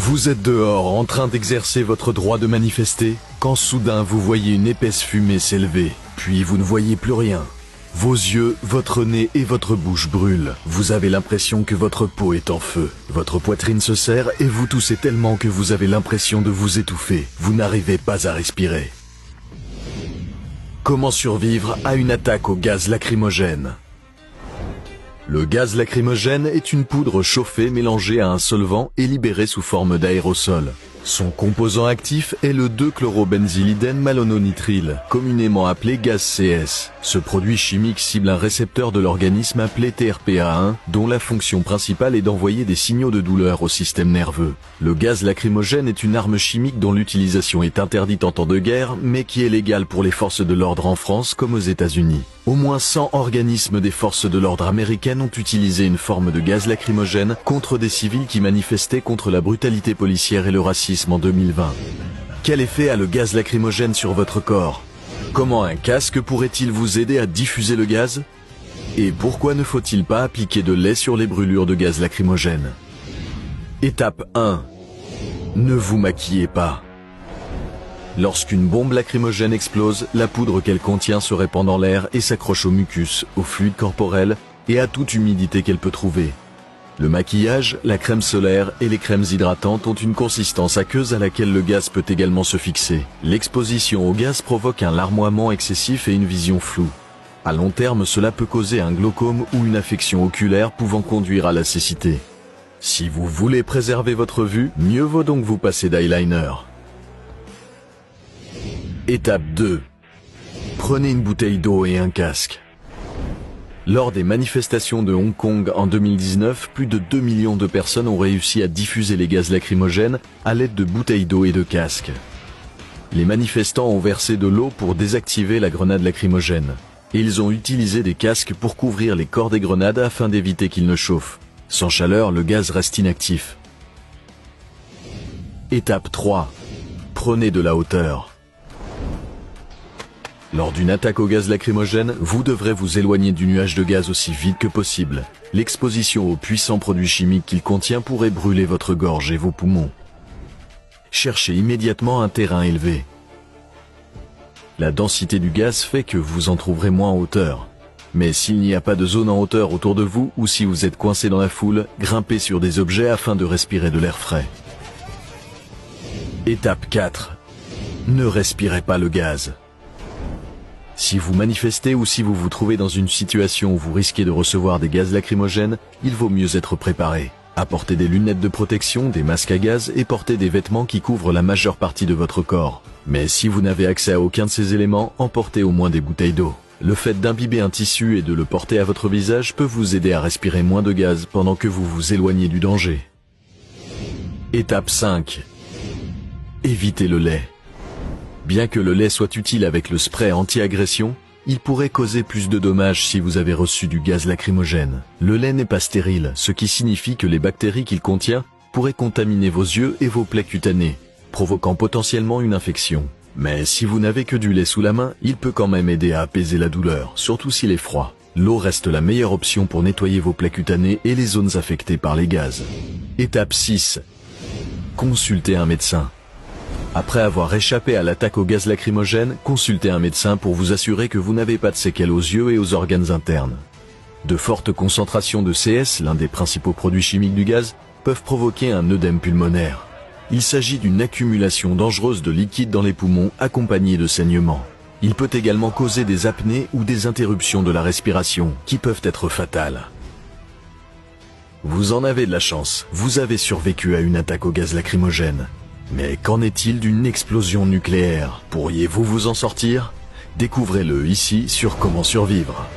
Vous êtes dehors en train d'exercer votre droit de manifester, quand soudain vous voyez une épaisse fumée s'élever, puis vous ne voyez plus rien. Vos yeux, votre nez et votre bouche brûlent. Vous avez l'impression que votre peau est en feu. Votre poitrine se serre et vous toussez tellement que vous avez l'impression de vous étouffer. Vous n'arrivez pas à respirer. Comment survivre à une attaque au gaz lacrymogène? Le gaz lacrymogène est une poudre chauffée mélangée à un solvant et libérée sous forme d'aérosol. Son composant actif est le 2-chlorobenzylidène malononitrile, communément appelé gaz CS. Ce produit chimique cible un récepteur de l'organisme appelé TRPA1, dont la fonction principale est d'envoyer des signaux de douleur au système nerveux. Le gaz lacrymogène est une arme chimique dont l'utilisation est interdite en temps de guerre, mais qui est légale pour les forces de l'ordre en France comme aux États-Unis. Au moins 100 organismes des forces de l'ordre américaines ont utilisé une forme de gaz lacrymogène contre des civils qui manifestaient contre la brutalité policière et le racisme en 2020. Quel effet a le gaz lacrymogène sur votre corps? Comment un casque pourrait-il vous aider à diffuser le gaz? Et pourquoi ne faut-il pas appliquer de lait sur les brûlures de gaz lacrymogène? Étape 1. Ne vous maquillez pas. Lorsqu'une bombe lacrymogène explose, la poudre qu'elle contient se répand dans l'air et s'accroche au mucus, au fluide corporel et à toute humidité qu'elle peut trouver. Le maquillage, la crème solaire et les crèmes hydratantes ont une consistance aqueuse à laquelle le gaz peut également se fixer. L'exposition au gaz provoque un larmoiement excessif et une vision floue. À long terme, cela peut causer un glaucome ou une affection oculaire pouvant conduire à la cécité. Si vous voulez préserver votre vue, mieux vaut donc vous passer d'eyeliner. Étape 2. Prenez une bouteille d'eau et un casque. Lors des manifestations de Hong Kong en 2019, plus de 2 millions de personnes ont réussi à diffuser les gaz lacrymogènes à l'aide de bouteilles d'eau et de casques. Les manifestants ont versé de l'eau pour désactiver la grenade lacrymogène. Et ils ont utilisé des casques pour couvrir les corps des grenades afin d'éviter qu'ils ne chauffent. Sans chaleur, le gaz reste inactif. Étape 3. Prenez de la hauteur. Lors d'une attaque au gaz lacrymogène, vous devrez vous éloigner du nuage de gaz aussi vite que possible. L'exposition aux puissants produits chimiques qu'il contient pourrait brûler votre gorge et vos poumons. Cherchez immédiatement un terrain élevé. La densité du gaz fait que vous en trouverez moins en hauteur. Mais s'il n'y a pas de zone en hauteur autour de vous ou si vous êtes coincé dans la foule, grimpez sur des objets afin de respirer de l'air frais. Étape 4. Ne respirez pas le gaz. Si vous manifestez ou si vous vous trouvez dans une situation où vous risquez de recevoir des gaz lacrymogènes, il vaut mieux être préparé. Apportez des lunettes de protection, des masques à gaz et portez des vêtements qui couvrent la majeure partie de votre corps. Mais si vous n'avez accès à aucun de ces éléments, emportez au moins des bouteilles d'eau. Le fait d'imbiber un tissu et de le porter à votre visage peut vous aider à respirer moins de gaz pendant que vous vous éloignez du danger. Étape 5. Évitez le lait. Bien que le lait soit utile avec le spray anti-agression, il pourrait causer plus de dommages si vous avez reçu du gaz lacrymogène. Le lait n'est pas stérile, ce qui signifie que les bactéries qu'il contient pourraient contaminer vos yeux et vos plaies cutanées, provoquant potentiellement une infection. Mais si vous n'avez que du lait sous la main, il peut quand même aider à apaiser la douleur, surtout s'il est froid. L'eau reste la meilleure option pour nettoyer vos plaies cutanées et les zones affectées par les gaz. Étape 6. Consultez un médecin. Après avoir échappé à l'attaque au gaz lacrymogène, consultez un médecin pour vous assurer que vous n'avez pas de séquelles aux yeux et aux organes internes. De fortes concentrations de CS, l'un des principaux produits chimiques du gaz, peuvent provoquer un œdème pulmonaire. Il s'agit d'une accumulation dangereuse de liquide dans les poumons accompagnée de saignements. Il peut également causer des apnées ou des interruptions de la respiration qui peuvent être fatales. Vous en avez de la chance, vous avez survécu à une attaque au gaz lacrymogène. Mais qu'en est-il d'une explosion nucléaire? Pourriez-vous vous en sortir? Découvrez-le ici sur Comment survivre.